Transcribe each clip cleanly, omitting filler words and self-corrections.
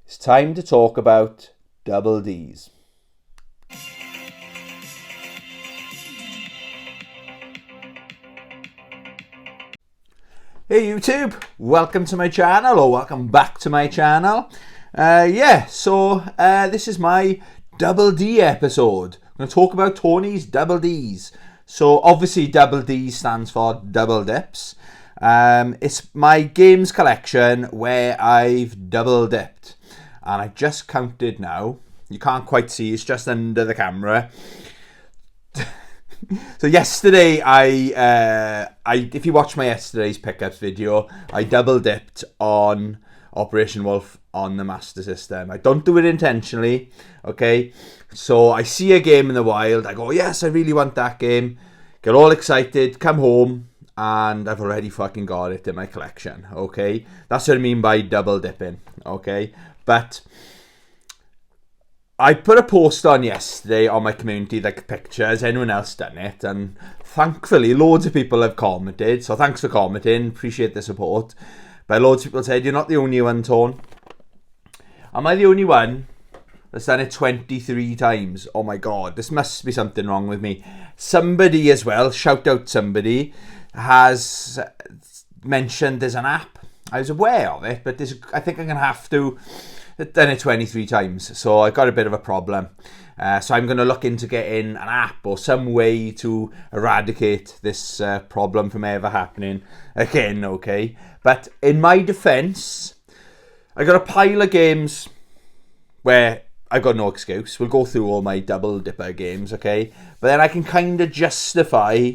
It's time to talk about Double D's. Hey YouTube, welcome to my channel, or welcome back to my channel. This is my Double D episode. I'm going to talk about Tony's Double D's. So obviously Double D stands for double dips. It's my games collection where I've double dipped. And I just counted now. You can't quite see, it's just under the camera. So yesterday, if you watch my yesterday's pickups video, I double dipped on Operation Wolf on the Master System. I don't do it intentionally, okay? So I see a game in the wild, I go, yes, I really want that game. Get all excited, come home, and I've already fucking got it in my collection, okay? That's what I mean by double dipping, okay? But I put a post on yesterday on my community, like pictures, anyone else done it, and thankfully loads of people have commented, so thanks for commenting, appreciate the support. But loads of people said, you're not the only one, Tone. Am I the only one that's done it 23 times? Oh my god, this must be something wrong with me. Somebody as well, shout out somebody, has mentioned there's an app. I was aware of it, but I think I'm going to have to. I've done it 23 times, so I got a bit of a problem. So I'm going to look into getting an app or some way to eradicate this problem from ever happening again, okay? But in my defense, I got a pile of games where I got no excuse. We'll go through all my double dipper games, okay? But then I can kind of justify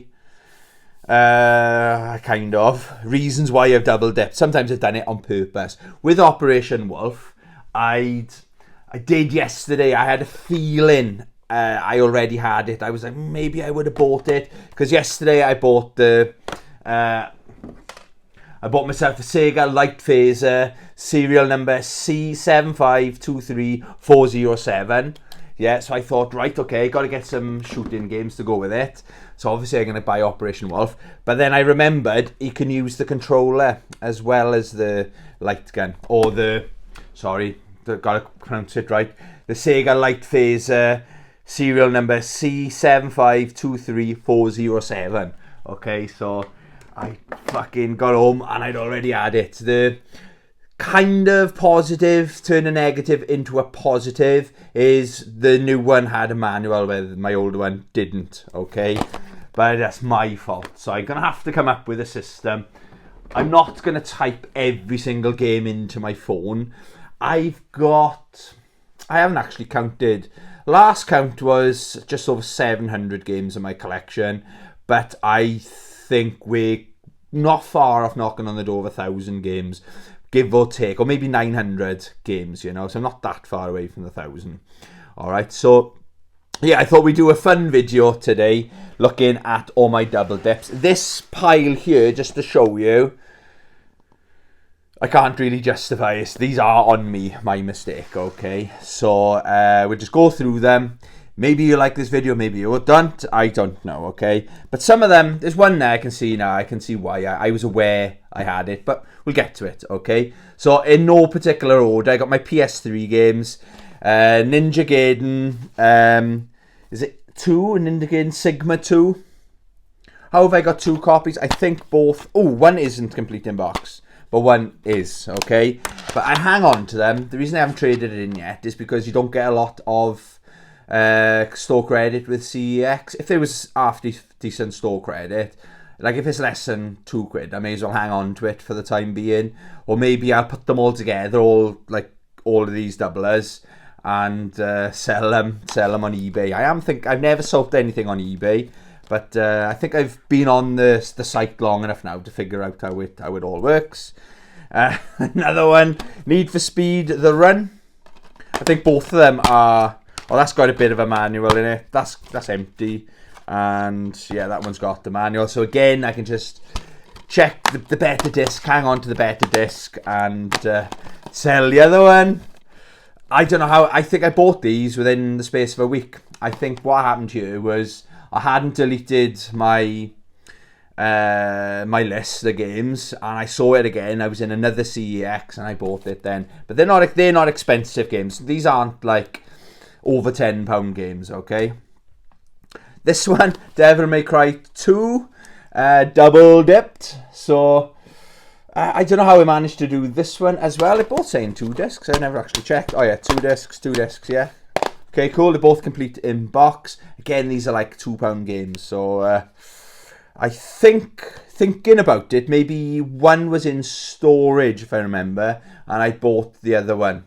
reasons why I've double dipped. Sometimes I've done it on purpose. With Operation Wolf, I did yesterday. I had a feeling I already had it. I was like, maybe I would have bought it, because yesterday I bought I bought myself a Sega Light Phaser, serial number C7523407. Yeah, so I thought, right, okay, got to get some shooting games to go with it. So obviously I'm going to buy Operation Wolf. But then I remembered you can use the controller as well as the light gun, or got to pronounce it right. The Sega Light Phaser, serial number C7523407. Okay, so I fucking got home and I'd already had it. The kind of positive, turn a negative into a positive, is the new one had a manual where my older one didn't, okay? But that's my fault. So I'm going to have to come up with a system. I'm not going to type every single game into my phone. I haven't actually counted. Last count was just over 700 games in my collection, but I think we're not far off knocking on the door of 1,000 games, give or take, or maybe 900 games, you know, so I'm not that far away from the 1,000. Alright, so yeah, I thought we'd do a fun video today looking at all my double dips. This pile here, just to show you, I can't really justify it. These are on me, my mistake, okay? So we'll just go through them. Maybe you like this video, maybe you don't. I don't know, okay? But some of them, there's one there I can see now. I can see why I was aware I had it, but we'll get to it, okay? So in no particular order, I got my PS3 games. Ninja Gaiden, is it 2? Ninja Gaiden Sigma 2? How have I got 2 copies? I think both. Oh, one isn't complete in box, but one is, okay? But I hang on to them. The reason I haven't traded it in yet is because you don't get a lot of store credit with CEX. If there was half decent store credit, like if it's less than £2, I may as well hang on to it for the time being. Or maybe I'll put them all together, all of these doublers, and sell them on eBay. I've never sold anything on eBay, but I think I've been on the site long enough now to figure out how it all works. Another one, Need for Speed The Run. I think both of them are. Oh, that's got a bit of a manual in it. That's empty, and yeah, that one's got the manual. So again, I can just check the better disc, hang on to the better disc, and sell the other one. I don't know how. I think I bought these within the space of a week. I think what happened here was I hadn't deleted my my list of games, and I saw it again. I was in another CEX and I bought it then. But they're not expensive games. These aren't like over £10 games, okay? This one, Devil May Cry 2, double dipped. So I don't know how I managed to do this one as well. They're both saying 2 discs. I never actually checked. Oh yeah, 2 discs, yeah. Okay, cool. They're both complete in box. Again, these are like £2 games. So I think, thinking about it, maybe one was in storage, if I remember, and I bought the other one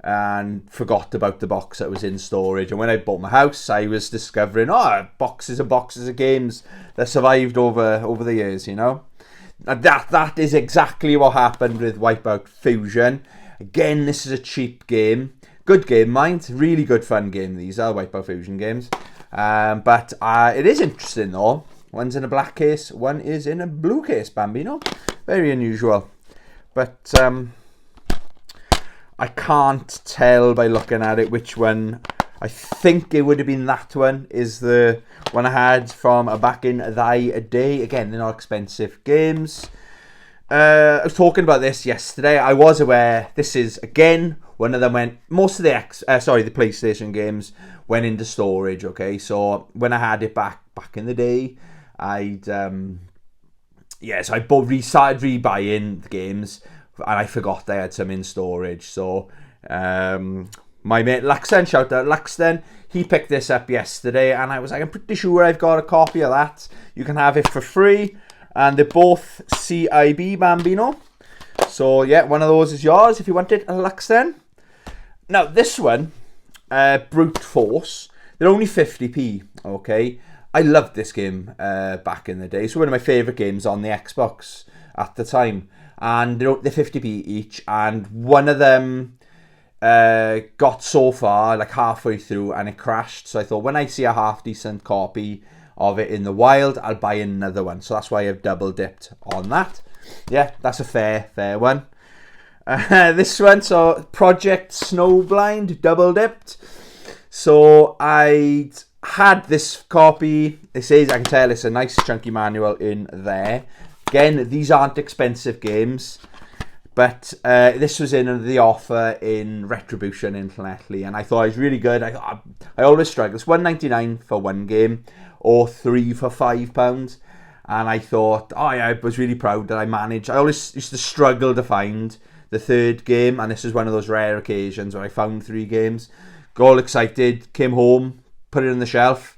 and forgot about the box that was in storage. And when I bought my house, I was discovering, boxes and boxes of games that survived over the years, you know. And that is exactly what happened with Wipeout Fusion. Again, this is a cheap game. Good game, mind. Really good fun game, these are Wipeout Fusion games. But it is interesting, though. One's in a black case, one is in a blue case, Bambino. Very unusual. But I can't tell by looking at it which one. I think it would have been that one is the one I had from back in the day. Again, they're not expensive games. I was talking about this yesterday. I was aware this is, again, one of them went, most of the PlayStation games went into storage, okay? So when I had it back in the day, I started rebuying the games, and I forgot they had some in storage. So my mate Luxton, shout out Luxton, he picked this up yesterday, and I was like, I'm pretty sure I've got a copy of that. You can have it for free, and they're both CIB, Bambino. So yeah, one of those is yours if you want it, Luxton. Now this one, Brute Force, they're only 50p, okay? I loved this game back in the day. It's one of my favourite games on the Xbox at the time. And they're 50p each. And one of them got so far, like halfway through, and it crashed. So I thought, when I see a half-decent copy of it in the wild, I'll buy another one. So that's why I've double dipped on that. Yeah, that's a fair one. This one, so Project Snowblind, double dipped. So I had this copy. It says, I can tell it's a nice chunky manual in there. Again, these aren't expensive games, but this was in the offer in Retribution Infinitely, and I thought it was really good. I always struggle. It's $1.99 for one game, or 3 for £5. And I thought, I was really proud that I managed. I always used to struggle to find the third game, and this is one of those rare occasions where I found 3 games. Got all excited, came home, put it on the shelf.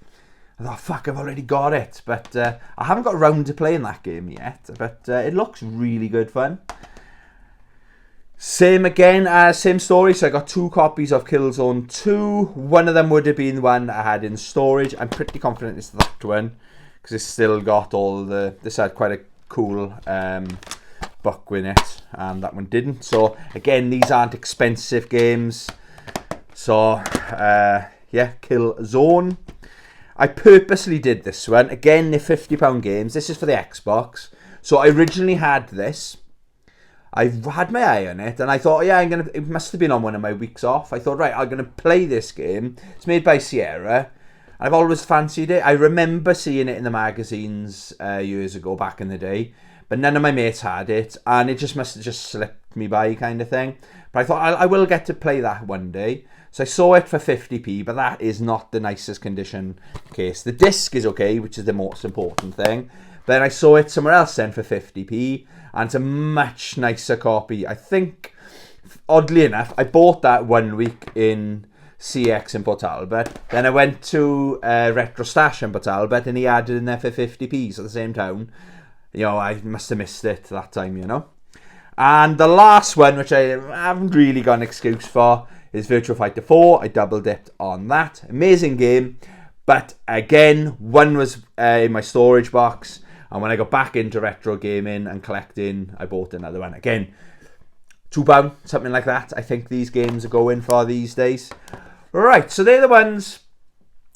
I thought, fuck, I've already got it. But I haven't got around to playing that game yet. But it looks really good fun. Same story. So I got 2 copies of Killzone 2. One of them would have been the one I had in storage. I'm pretty confident it's that one, because it's still got all this had quite a cool book with it, and that one didn't. So again, these aren't expensive games. So yeah, Killzone. I purposely did this one. Again, they're £50 games. This is for the Xbox. So I originally had this. I've had my eye on it, and I thought, yeah, it must have been on one of my weeks off. I thought, right, I'm going to play this game. It's made by Sierra. I've always fancied it. I remember seeing it in the magazines years ago, back in the day, but none of my mates had it, and it must have just slipped me by, kind of thing. But I thought, I will get to play that one day. So I saw it for 50p, but that is not the nicest condition case. The disc is okay, which is the most important thing. But then I saw it somewhere else then for 50p, and it's a much nicer copy. I think, oddly enough, I bought that 1 week in CX in Port Talbot. Then I went to Retro Stash in Port Talbot, and he added in there for 50p, so at the same town. You know, I must have missed it that time, you know. And the last one, which I haven't really got an excuse for, is Virtua Fighter 4. I double dipped on that. Amazing game. But again, one was in my storage box, and when I got back into retro gaming and collecting, I bought another one. Again, £2, something like that. I think these games are going for these days. Right, so they're the ones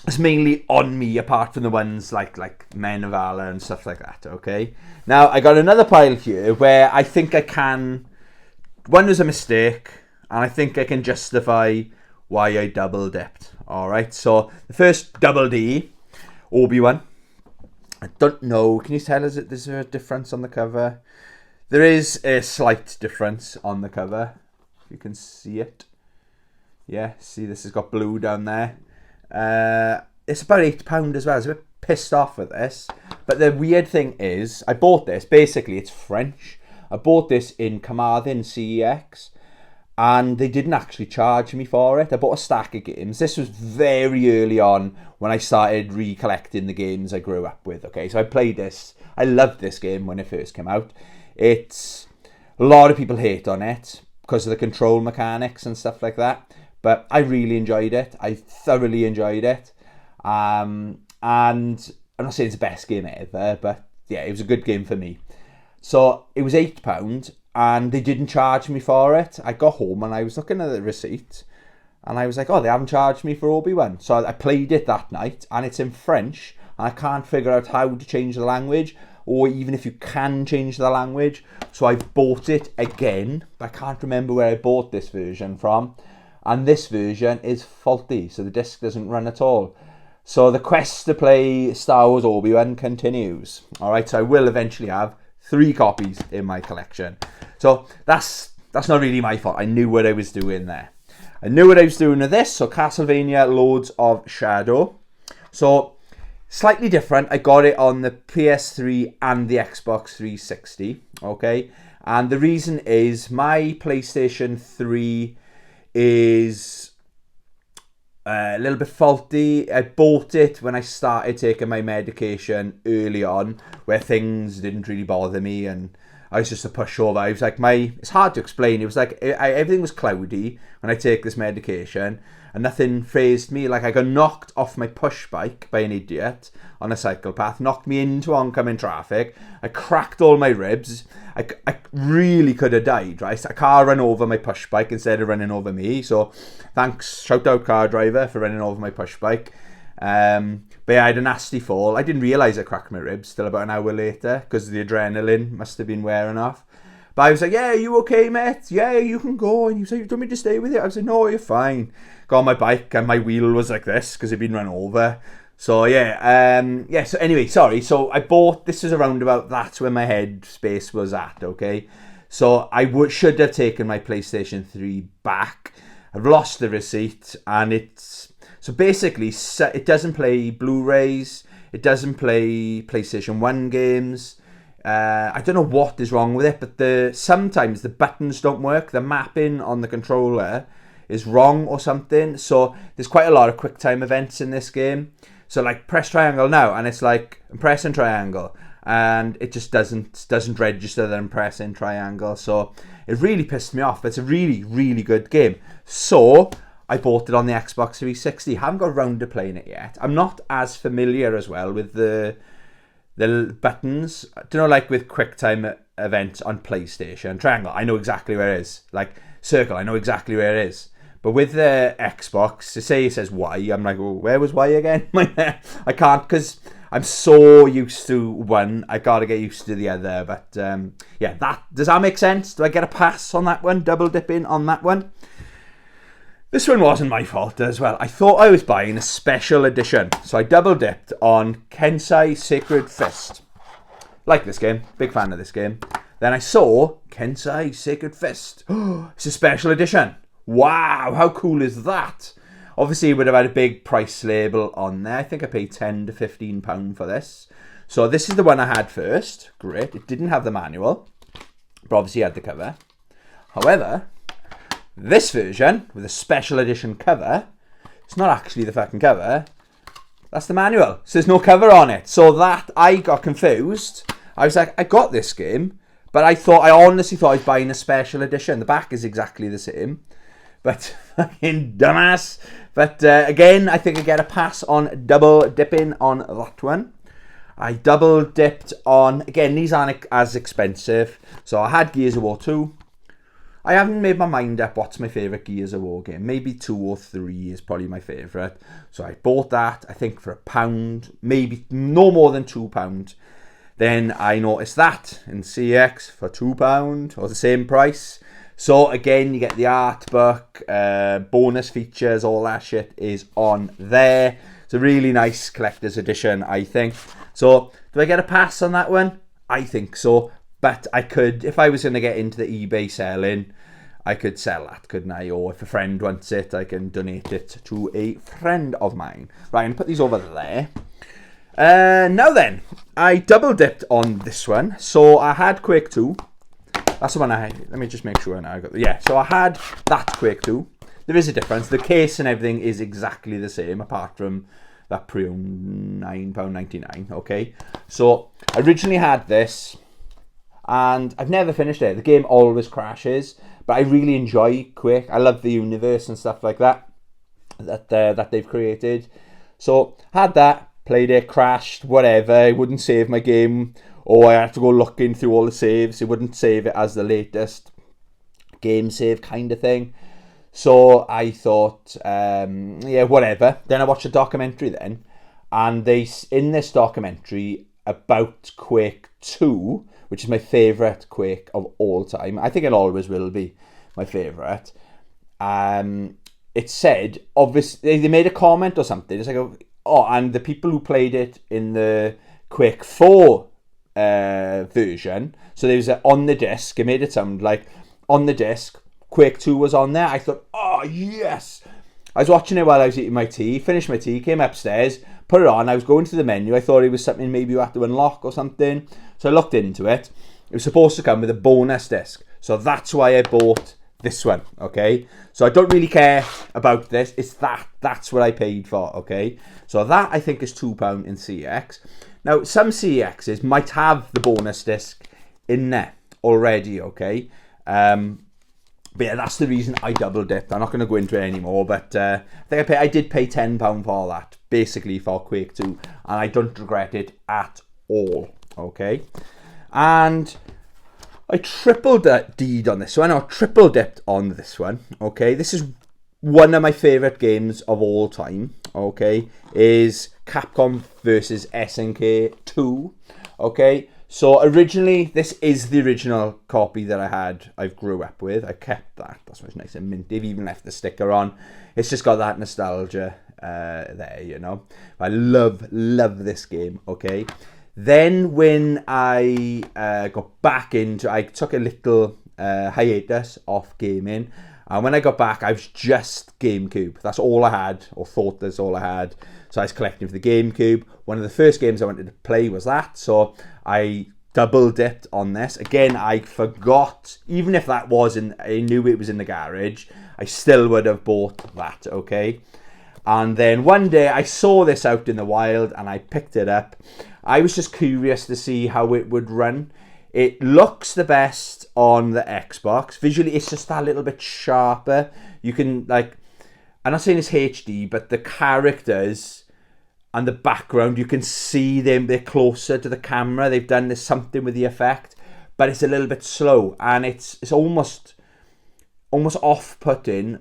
that's mainly on me, apart from the ones like Men of Valor and stuff like that, okay? Now, I got another pile here where I think I can... One was a mistake, and I think I can justify why I double dipped. Alright, so the first double D, Obi-Wan. I don't know. Can you tell us that there's a difference on the cover? There is a slight difference on the cover. If you can see it. Yeah, see this has got blue down there. It's about £8 as well. I was a bit pissed off with this. But the weird thing is, I bought this. Basically, it's French. I bought this in Carmarthen CEX. And they didn't actually charge me for it. I bought a stack of games. This was very early on when I started recollecting the games I grew up with. Okay, so I played this. I loved this game when it first came out. It's a lot of people hate on it because of the control mechanics and stuff like that. But I really enjoyed it. I thoroughly enjoyed it. And I'm not saying it's the best game ever, but yeah, it was a good game for me. So it was £8. And they didn't charge me for it. I got home and I was looking at the receipt and I was like, oh, they haven't charged me for Obi-Wan. So I played it that night and it's in French and I can't figure out how to change the language or even if you can change the language. So I bought it again. I can't remember where I bought this version from. And this version is faulty, so the disc doesn't run at all. So the quest to play Star Wars Obi-Wan continues. All right, so I will eventually have 3 copies in my collection. So that's not really my fault. I knew what I was doing there. I knew what I was doing with this. So Castlevania Lords of Shadow. So slightly different. I got it on the PS3 and the Xbox 360. Okay. And the reason is my PlayStation 3 is a little bit faulty. I bought it when I started taking my medication early on, where things didn't really bother me, and I was just a pushover. I was like, it's hard to explain. It was like everything was cloudy when I take this medication, and nothing fazed me. Like I got knocked off my push bike by an idiot on a cycle path, knocked me into oncoming traffic. I cracked all my ribs. I really could have died, right? A car ran over my push bike instead of running over me. So thanks, shout out car driver for running over my push bike. But yeah, I had a nasty fall. I didn't realise I cracked my ribs till about an hour later because the adrenaline must have been wearing off. But I was like, yeah, are you okay, mate? Yeah, you can go. And he was like, do you want me to stay with you? I was like, no, you're fine. Got on my bike and my wheel was like this because it'd been run over. So yeah, so anyway, sorry. So I bought, this was around about, that's where my head space was at, okay? So I should have taken my PlayStation 3 back. I've lost the receipt and it's, so basically it doesn't play Blu-rays, it doesn't play PlayStation 1 games. I don't know what is wrong with it, but sometimes the buttons don't work. The mapping on the controller is wrong or something. So there's quite a lot of quick time events in this game. So like press triangle now, and it's like I'm pressing triangle, and it just doesn't register that I'm pressing triangle. So it really pissed me off. But it's a really, really good game. So I bought it on the Xbox 360. Haven't got around to playing it yet. I'm not as familiar as well with the buttons. I don't know, like with QuickTime events on PlayStation. Triangle, I know exactly where it is. Like circle, I know exactly where it is. But with the Xbox, to say it says Y, I'm like, oh, where was Y again? I can't, because I'm so used to one. I got to get used to the other. But yeah, does that make sense? Do I get a pass on that one? Double dipping on that one? This one wasn't my fault as well. I thought I was buying a special edition. So I double dipped on Kensai Sacred Fist. Like this game. Big fan of this game. Then I saw Kensai Sacred Fist. It's a special edition. Wow, how cool is that? Obviously, it would have had a big price label on there. I think I paid £10 to £15 for this. So this is the one I had first. Great. It didn't have the manual, but obviously it had the cover. However, this version with a special edition cover, it's not actually the fucking cover. That's the manual. So there's no cover on it. So that, I got confused. I was like, I got this game, but I honestly thought I was buying a special edition. The back is exactly the same. But fucking dumbass. But again, I think I get a pass on double dipping on that one. I double dipped on, again, these aren't as expensive. So I had Gears of War 2. I haven't made my mind up what's my favourite Gears of War game. Maybe 2 or 3 is probably my favourite. So I bought that, I think for £1, maybe no more than £2. Then I noticed that in CX for £2 or the same price. So again, you get the art book, bonus features, all that shit is on there. It's a really nice collector's edition, I think. So, do I get a pass on that one? I think so. But I could, if I was going to get into the eBay selling, I could sell that, couldn't I? Or if a friend wants it, I can donate it to a friend of mine. Right, I'm going to put these over there. Now then, I double dipped on this one. So I had Quake 2. That's the one I had. Let me just make sure now I got. Yeah, so I had that Quake 2. There is a difference. The case and everything is exactly the same, apart from that pre-owned £9.99. Okay, so I originally had this, and I've never finished it. The game always crashes, but I really enjoy Quake. I love the universe and stuff like that they've created. So had that, played it, crashed, whatever. It wouldn't save my game, or I had to go looking through all the saves. It wouldn't save it as the latest game save kind of thing. So I thought, yeah, whatever. Then I watched a documentary then, and in this documentary about Quake 2, which is my favourite Quake of all time. I think it always will be my favourite. It said, obviously, they made a comment or something. It's like, oh, and the people who played it in the Quake 4 version, so there was on the disc, it made it sound like on the disc, Quake 2 was on there. I thought, oh, yes. I was watching it while I was eating my tea, finished my tea, came upstairs, put it on. I was going to the menu. I thought it was something maybe you had to unlock or something. So I looked into it. It was supposed to come with a bonus disc. So that's why I bought this one, okay? So I don't really care about this. It's that's what I paid for, okay? So that, I think, is £2 in CX. Now, some CXs might have the bonus disc in there already, okay? But yeah, that's the reason I double dipped. I'm not going to go into it anymore, but I think I did pay £10 for that, basically for Quake 2, and I don't regret it at all, okay? And I triple D'd on this one, or triple dipped on this one, okay? This is one of my favourite games of all time, okay? Is Capcom versus SNK 2, okay? So originally, this is the original copy that I grew up with. I kept that. That's why it's nice and mint. They've even left the sticker on. It's just got that nostalgia there, you know. I love this game, okay? Then when I got back into, I took a little hiatus off gaming. And when I got back, I was just GameCube. That's all I had, or thought that's all I had. So I was collecting for the GameCube. One of the first games I wanted to play was that. So I double dipped on this. Again, I forgot, even if that wasn't, I knew it was in the garage, I still would have bought that, okay? And then one day I saw this out in the wild and I picked it up. I was just curious to see how it would run. It looks the best on the Xbox. Visually, it's just that little bit sharper. You can, like, I'm not saying it's HD, but the characters and the background, you can see them, they're closer to the camera. They've done this something with the effect, but it's a little bit slow, and it's almost off-putting.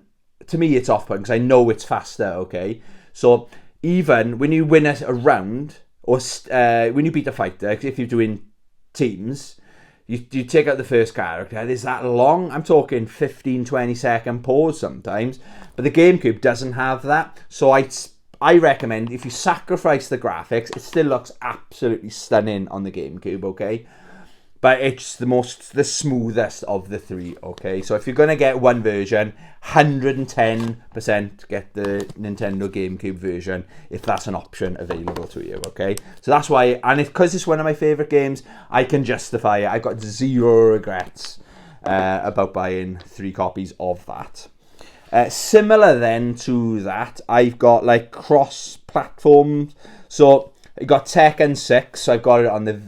To me, it's off-putting because I know it's faster, okay? So even when you win a round, or when you beat a fighter, if you're doing teams, you take out the first character, there's that long, I'm talking 15-20 second pause sometimes, but the GameCube doesn't have that. So I recommend, if you sacrifice the graphics, it still looks absolutely stunning on the GameCube, okay? But it's the smoothest of the three, okay? So if you're going to get one version, 110% get the Nintendo GameCube version, if that's an option available to you, okay? So that's why, and because it's one of my favourite games, I can justify it. I've got zero regrets about buying 3 copies of that. Similar then to that, I've got like cross-platform. So I got Tekken 6. So I've got it on the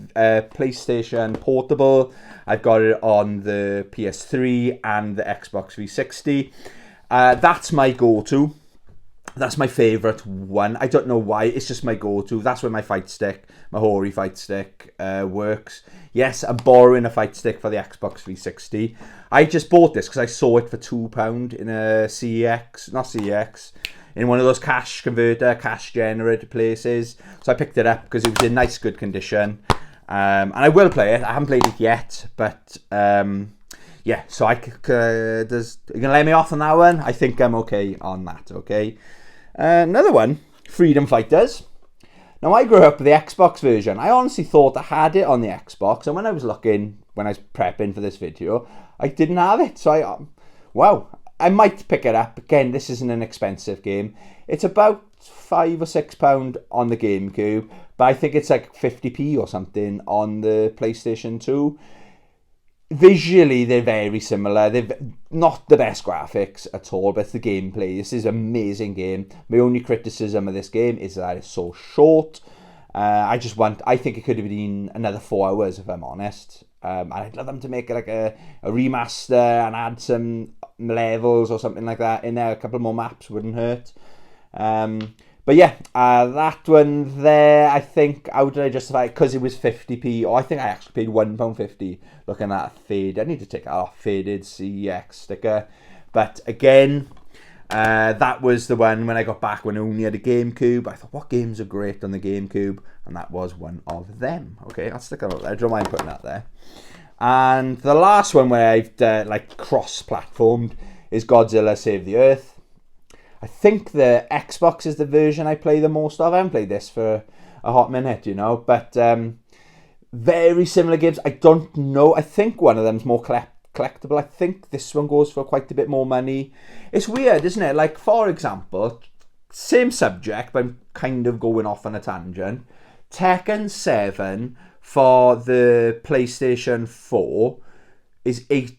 PlayStation Portable. I've got it on the PS3 and the Xbox 360. That's my go-to. That's my favourite one. I don't know why. It's just my go-to. That's where my fight stick, my Hori fight stick, works. Yes, I'm borrowing a fight stick for the Xbox 360. I just bought this because I saw it for £2 in a in one of those cash generator places. So I picked it up because it was in nice, good condition. And I will play it. I haven't played it yet, but yeah. So you gonna let me off on that one? I think I'm okay on that. Okay. Another one, Freedom Fighters. Now, I grew up with the Xbox version. I honestly thought I had it on the Xbox, and when I was prepping for this video, I didn't have it. So wow, I might pick it up. Again, this isn't an expensive game. It's about £5 or £6 on the GameCube, but I think it's like 50p or something on the PlayStation 2. Visually, they're very similar. They've not the best graphics at all, but it's the gameplay. This is an amazing game. My only criticism of this game is that it's so short. I think it could have been another 4 hours, if I'm honest. And I'd love them to make it like a remaster and add some levels or something like that in there. A couple more maps wouldn't hurt. But yeah, that one there, I think, how did I justify it? Because it was 50p, or I think I actually paid £1.50 looking at a fade. I need to take that off, faded CEX sticker. But again, that was the one when I got back when I only had a GameCube. I thought, what games are great on the GameCube? And that was one of them. Okay, I'll stick that up there. Don't mind putting that there. And the last one where I've cross-platformed is Godzilla Save the Earth. I think the Xbox is the version I play the most of. I haven't played this for a hot minute, but very similar games. I don't know. I think one of them's more collectible. I think this one goes for quite a bit more money. It's weird, isn't it? Like, for example, same subject, but I'm kind of going off on a tangent. Tekken 7 for the PlayStation 4 is £18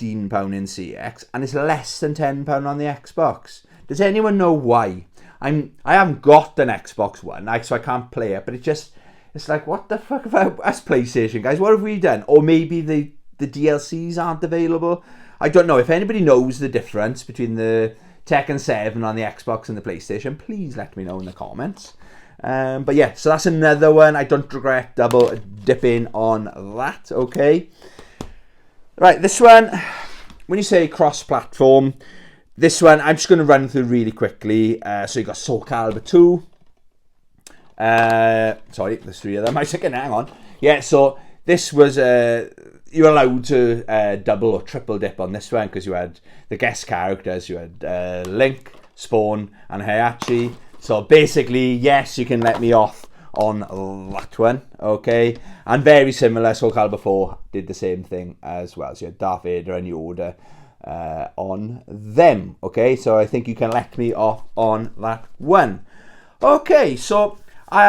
in CX, and it's less than £10 on the Xbox. Does anyone know why? I haven't got an Xbox One, so I can't play it, but it's like, what the fuck about us PlayStation guys? What have we done? Or maybe the DLCs aren't available? I don't know. If anybody knows the difference between the Tekken 7 on the Xbox and the PlayStation, please let me know in the comments. But yeah, so that's another one. I don't regret double dipping on that, okay? Right, this one, when you say cross-platform, this one, I'm just going to run through really quickly. So you got Soul Calibur 2. Sorry, there's 3 of them. I second, hang on. Yeah, so this was, you're allowed to double or triple dip on this one because you had the guest characters. You had Link, Spawn, and Heihachi. So basically, yes, you can let me off on that one, okay? And very similar, Soul Calibur 4 did the same thing as well. So you had Darth Vader and Yoda on them, okay? So I think you can let me off on that one. Okay, so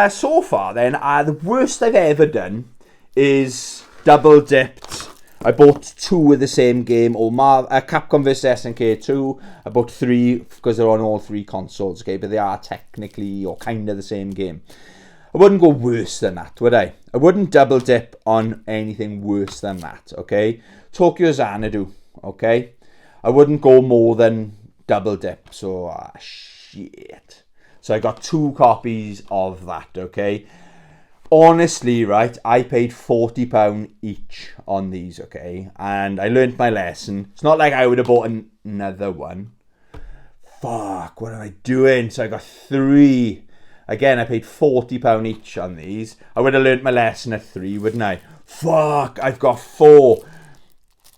so far then, the worst I've ever done is double dipped. I bought 2 of the same game, or Capcom vs SNK 2. I bought 3 because they're on all 3 consoles, okay? But they are technically or kind of the same game. I wouldn't go worse than that, would I? I wouldn't double dip on anything worse than that, okay? Tokyo Xanadu, okay? I wouldn't go more than double dip, so shit. So I got 2 copies of that, okay? Honestly, right, I paid £40 each on these, okay? And I learned my lesson. It's not like I would have bought another one. Fuck, what am I doing? So I got 3. Again, I paid £40 each on these. I would have learned my lesson at 3, wouldn't I? Fuck, I've got 4.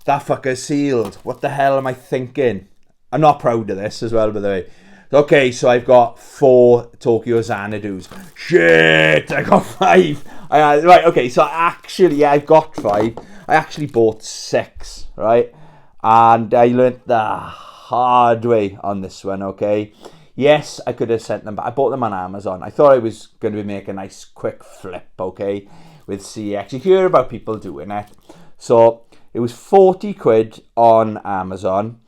That fucker's sealed. What the hell am I thinking? I'm not proud of this as well, by the way. Okay, so I've got 4 Tokyo Xanadus. Shit, I got 5. Right, okay, so actually, I've got 5. I actually bought 6, right? And I learnt the hard way on this one, okay? Yes, I could have sent them back. I bought them on Amazon. I thought I was going to make a nice quick flip, okay, with CX. You hear about people doing it. So it was 40 quid on Amazon.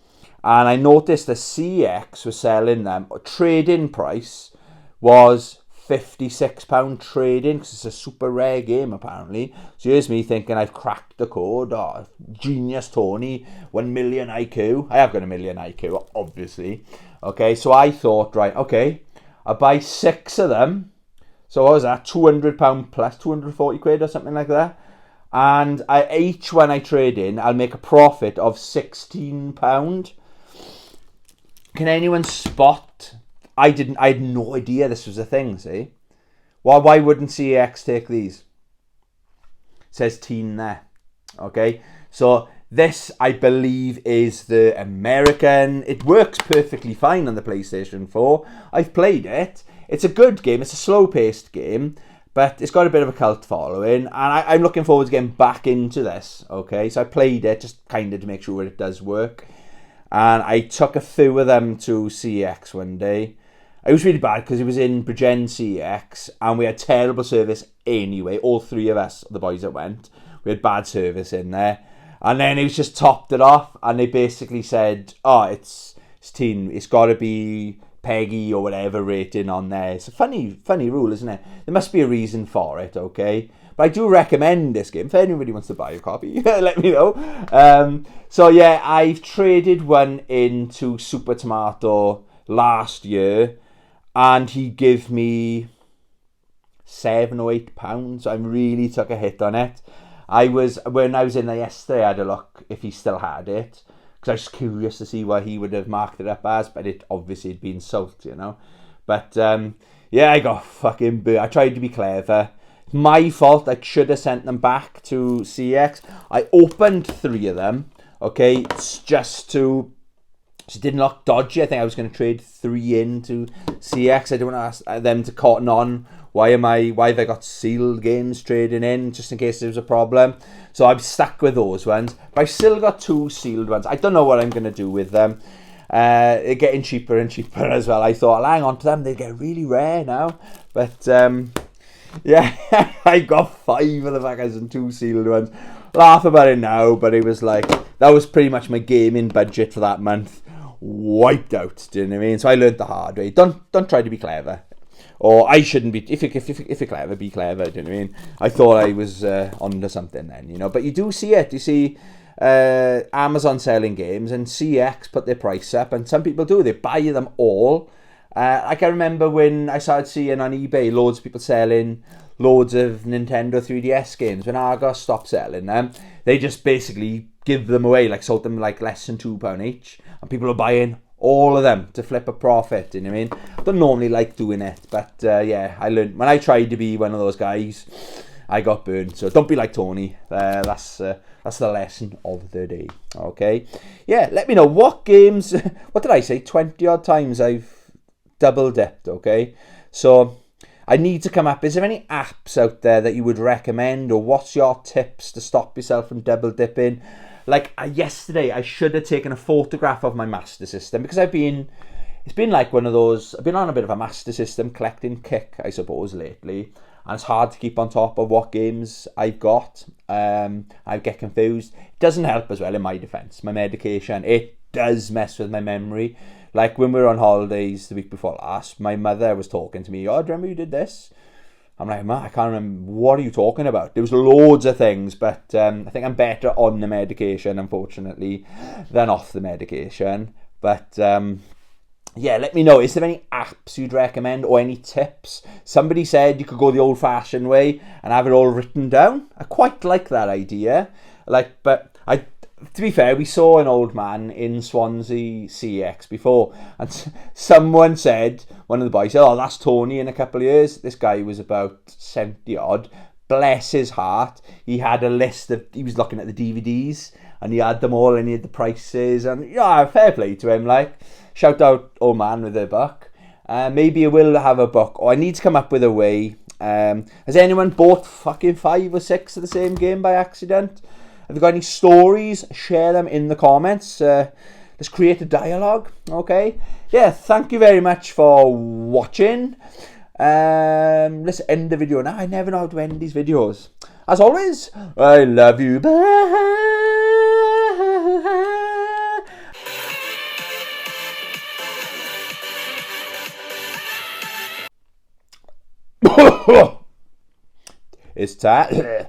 And I noticed the CX was selling them. Trade-in price was £56 trade-in because it's a super rare game apparently. So here's me thinking I've cracked the code. Oh, genius Tony, 1 million IQ. I have got 1 million IQ, obviously. Okay, so I thought, right, okay, I'll buy 6 of them. So what was that? £200 plus 240 quid or something like that. And each one I trade in, I'll make a profit of £16. Can anyone spot? I had no idea this was a thing, see? Why wouldn't CEX take these? It says teen there. Okay, so This, I believe, is the American. It works perfectly fine on the PlayStation 4. I've played it. It's a good game. It's a slow-paced game, but it's got a bit of a cult following, and I'm looking forward to getting back into this, okay? So I played it just kind of to make sure it does work, and I took a few of them to CEX one day. It was really bad because it was in Bridgend CEX, and we had terrible service anyway. All three of us, the boys that went, we had bad service in there. And then it was just topped it off, and they basically said, oh, it's got to be Peggy or whatever rating on there. It's a funny rule, isn't it? There must be a reason for it, okay? But I do recommend this game. If anybody wants to buy a copy, let me know. So yeah, I've traded one into Super Tomato last year, and he gave me £7 or £8. I really took a hit on it. When I was in there yesterday, I had a look if he still had it, because I was curious to see what he would have marked it up as, but it obviously had been sold, you know. But yeah, I got fucking burned. I tried to be clever. It's my fault. I should have sent them back to CX. I opened 3 of them, okay, just to. So it didn't look dodgy. I think I was going to trade 3 into CX. I didn't want to ask them to cotton on. Why have I got sealed games trading in, just in case there was a problem? So I'm stuck with those ones. But I've still got 2 sealed ones. I don't know what I'm going to do with them. They're getting cheaper and cheaper as well. I thought, I'll hang on to them. They get really rare now. But yeah, I got 5 of the fuckers and 2 sealed ones. Laugh about it now, but it was like, that was pretty much my gaming budget for that month. Wiped out, do you know what I mean? So I learned the hard way. Don't try to be clever. Or I shouldn't be. If you're clever, be clever. Do you know what I mean? I thought I was onto something then, you know. But you do see it. You see Amazon selling games, and CX put their price up, and some people do. They buy them all. Like I remember when I started seeing on eBay loads of people selling loads of Nintendo 3DS games. When Argos stopped selling them, they just basically give them away, like sold them like less than £2 each, and people are buying all of them to flip a profit. You know what I mean? I don't normally like doing it, but yeah, I learned when I tried to be one of those guys, I got burned. So don't be like Tony. That's the lesson of the day. Okay, yeah. Let me know what games. What did I say? 20 odd times I've double dipped. Okay, so I need to come up. Is there any apps out there that you would recommend, or what's your tips to stop yourself from double dipping? Like yesterday, I should have taken a photograph of my Master System, because it's been like one of those, I've been on a bit of a Master System collecting kick, I suppose, lately. And it's hard to keep on top of what games I've got. I get confused. It doesn't help as well, in my defense. My medication, it does mess with my memory. Like when we were on holidays the week before last, my mother was talking to me, oh, do you remember you did this? I'm like, man, I can't remember. What are you talking about? There was loads of things, but I think I'm better on the medication, unfortunately, than off the medication. But yeah, let me know. Is there any apps you'd recommend or any tips? Somebody said you could go the old-fashioned way and have it all written down. I quite like that idea. To be fair, we saw an old man in Swansea CX before, and someone said, one of the boys said, oh, that's Tony in a couple of years. This guy was about 70 odd. Bless his heart. He had a list he was looking at the DVDs, and he had them all, and he had the prices, and yeah, fair play to him. Like, shout out old man with a book. Maybe I will have a book, or I need to come up with a way. Has anyone bought fucking 5 or 6 of the same game by accident? Have you got any stories? Share them in the comments. Let's create a dialogue, okay? Yeah, thank you very much for watching. Let's end the video now. I never know how to end these videos. As always, I love you. Bye. It's time.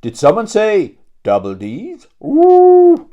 Did someone say double D's? Ooh.